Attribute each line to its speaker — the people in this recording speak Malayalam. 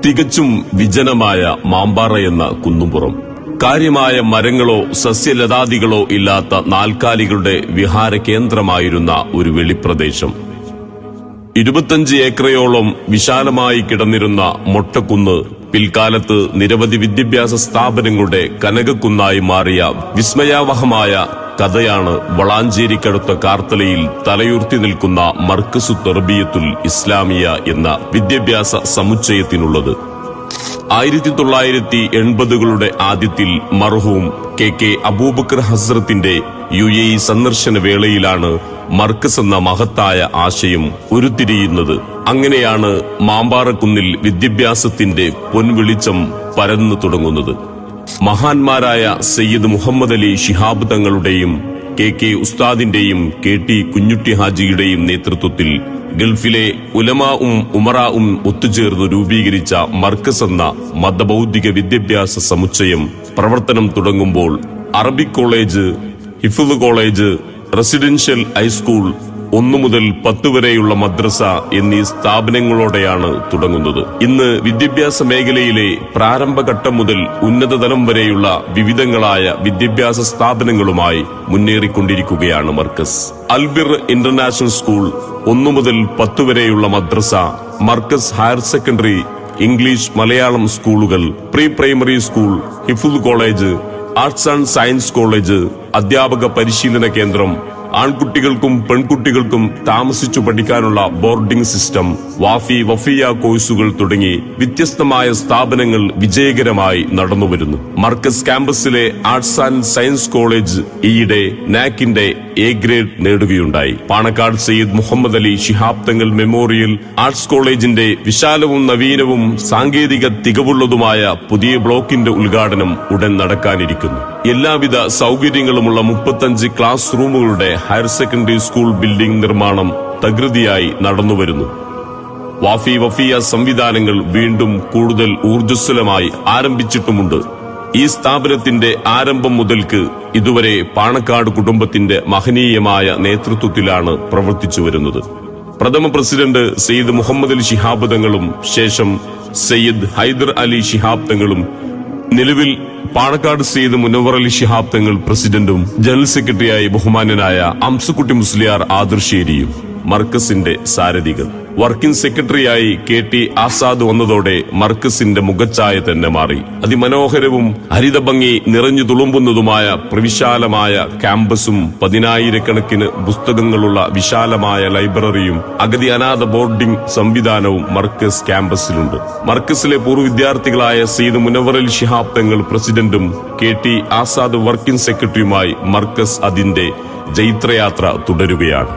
Speaker 1: തികച്ചും വിജനമായ മാമ്പാറ എന്ന കുന്നുംപുറം. കാര്യമായ മരങ്ങളോ സസ്യലതാദികളോ ഇല്ലാത്ത നാൽക്കാലികളുടെ വിഹാര കേന്ദ്രമായിരുന്ന ഒരു വെളിപ്രദേശം. 25 ഏക്കറയോളം വിശാലമായി കിടന്നിരുന്ന മൊട്ടക്കുന്ന് പിൽക്കാലത്ത് നിരവധി വിദ്യാഭ്യാസ സ്ഥാപനങ്ങളുടെ കനകക്കുന്നായി മാറിയ വിസ്മയാവഹമായ കഥയാണ് വളാഞ്ചേരിക്കടുത്ത കാർത്തലയിൽ തലയുർത്തി നിൽക്കുന്ന മർക്കസു തർബിയത്തുൽ ഇസ്ലാമിയ എന്ന വിദ്യാഭ്യാസ സമുച്ചയത്തിനുള്ളത്. 1980കളുടെ ആദ്യത്തിൽ മർഹൂം KK അബൂബക്കർ ഹസ്രത്തിന്റെ UAE സന്ദർശന വേളയിലാണ് മർക്കസ് എന്ന മഹത്തായ ആശയം ഉരുത്തിരിയുന്നത്. അങ്ങനെയാണ് മാമ്പാറക്കുന്നിൽ വിദ്യാഭ്യാസത്തിന്റെ പൊൻവെളിച്ചം പരന്നു തുടങ്ങുന്നത്. മഹാന്മാരായ സയ്യിദ് മുഹമ്മദ് അലി ശിഹാബ് തങ്ങളുടെയും KK ഉസ്താദിന്റെയും KT കുഞ്ഞുട്ടി ഹാജിയുടെയും നേതൃത്വത്തിൽ ഗൾഫിലെ ഉലമാവും ഉമറാവും ഒത്തുചേർന്ന് രൂപീകരിച്ച മർക്കസ് എന്ന മതബൗദ്ധിക വിദ്യാഭ്യാസ സമുച്ചയം പ്രവർത്തനം തുടങ്ങുമ്പോൾ അറബിക് കോളേജ്, ഹിഫ്ള് കോളേജ്, റെസിഡൻഷ്യൽ ഹൈസ്കൂൾ, 1 മുതൽ 10 വരെയുള്ള മദ്രസ എന്നീ സ്ഥാപനങ്ങളോടെയാണ് തുടങ്ങുന്നത്. ഇന്ന് വിദ്യാഭ്യാസ മേഖലയിലെ പ്രാരംഭഘട്ടം മുതൽ ഉന്നതതലം വരെയുള്ള വിവിധങ്ങളായ വിദ്യാഭ്യാസ സ്ഥാപനങ്ങളുമായി മുന്നേറിക്കൊണ്ടിരിക്കുകയാണ് മർക്കസ്. അൽബിർ ഇന്റർനാഷണൽ സ്കൂൾ, 1 മുതൽ 10 വരെയുള്ള മദ്രസ, Markaz higher secondary, English Malayalam സ്കൂളുകൾ, പ്രീ പ്രൈമറി സ്കൂൾ, ഹിഫ്ള് college, arts and science college, അധ്യാപക പരിശീലന കേന്ദ്രം, ആൺകുട്ടികൾക്കും പെൺകുട്ടികൾക്കും താമസിച്ചു പഠിക്കാനുള്ള ബോർഡിംഗ് സിസ്റ്റം, വാഫി വഫിയ കോഴ്സുകൾ തുടങ്ങി വ്യത്യസ്തമായ സ്ഥാപനങ്ങൾ വിജയകരമായി നടന്നുവരുന്നു. മർക്കസ് ക്യാമ്പസിലെ ആർട്സ് ആൻഡ് സയൻസ് കോളേജ് ഈയിടെ നാക്കിന്റെ A ഗ്രേഡ് നേടുകയുണ്ടായി. പാണക്കാട് സയ്യിദ് മുഹമ്മദ് അലി ശിഹാബ് തങ്ങൾ മെമ്മോറിയൽ ആർട്സ് കോളേജിന്റെ വിശാലവും നവീനവും സാങ്കേതിക തികവുള്ളതുമായ പുതിയ ബ്ലോക്കിന്റെ ഉദ്ഘാടനം ഉടൻ നടക്കാനിരിക്കുന്നു. എല്ലാവിധ സൗകര്യങ്ങളുമുള്ള 35 ക്ലാസ് റൂമുകളുടെ ഹയർ സെക്കൻഡറി സ്കൂൾ ബിൽഡിംഗ് നിർമ്മാണം തകൃതിയായി നടന്നുവരുന്നു. വാഫി വഫിയ സംവിധാനങ്ങൾ വീണ്ടും കൂടുതൽ ഊർജ്ജസ്വലമായി ആരംഭിച്ചിട്ടുമുണ്ട്. ഈ സ്ഥാപനത്തിന്റെ ആരംഭം മുതൽക്ക് ഇതുവരെ പാണക്കാട് കുടുംബത്തിന്റെ മഹനീയമായ നേതൃത്വത്തിലാണ് പ്രവർത്തിച്ചു വരുന്നത്. പ്രഥമ പ്രസിഡന്റ് സയ്യിദ് മുഹമ്മദ് അലി ശിഹാബ് തങ്ങളും ശേഷം സയ്യിദ് ഹൈദർ അലി ശിഹാബ് തങ്ങളും, നിലവിൽ പാണക്കാട് സയ്യിദ് മുനവ്വർ അലി ശിഹാബ് തങ്ങൾ പ്രസിഡന്റും ജനറൽ സെക്രട്ടറിയായി ബഹുമാന്യനായ അംസുക്കുട്ടി മുസ്ലിയാർ ആദർശേരിയും മർക്കസിന്റെ സാരഥികൾ. വർക്കിംഗ് സെക്രട്ടറിയായി KT ആസാദ് വന്നതോടെ മർക്കസിന്റെ മുഖച്ഛായ തന്നെ മാറി. അതിമനോഹരവും ഹരിതഭംഗി നിറഞ്ഞു തുളുമ്പുന്നതുമായ പ്രവിശാലമായ ക്യാമ്പസും 10,000-കണക്കിന് പുസ്തകങ്ങളുള്ള വിശാലമായ ലൈബ്രറിയും അഗതി അനാഥ ബോർഡിംഗ് സംവിധാനവും മർക്കസ് ക്യാമ്പസിലുണ്ട്. മർക്കസിലെ പൂർവ്വ വിദ്യാർത്ഥികളായ സയ്യിദ് മുനവ്വർ അലി ശിഹാബ് തങ്ങൾ പ്രസിഡന്റും KT ആസാദ് വർക്കിംഗ് സെക്രട്ടറിയുമായി മർക്കസ് അതിന്റെ ജൈത്രയാത്ര തുടരുകയാണ്.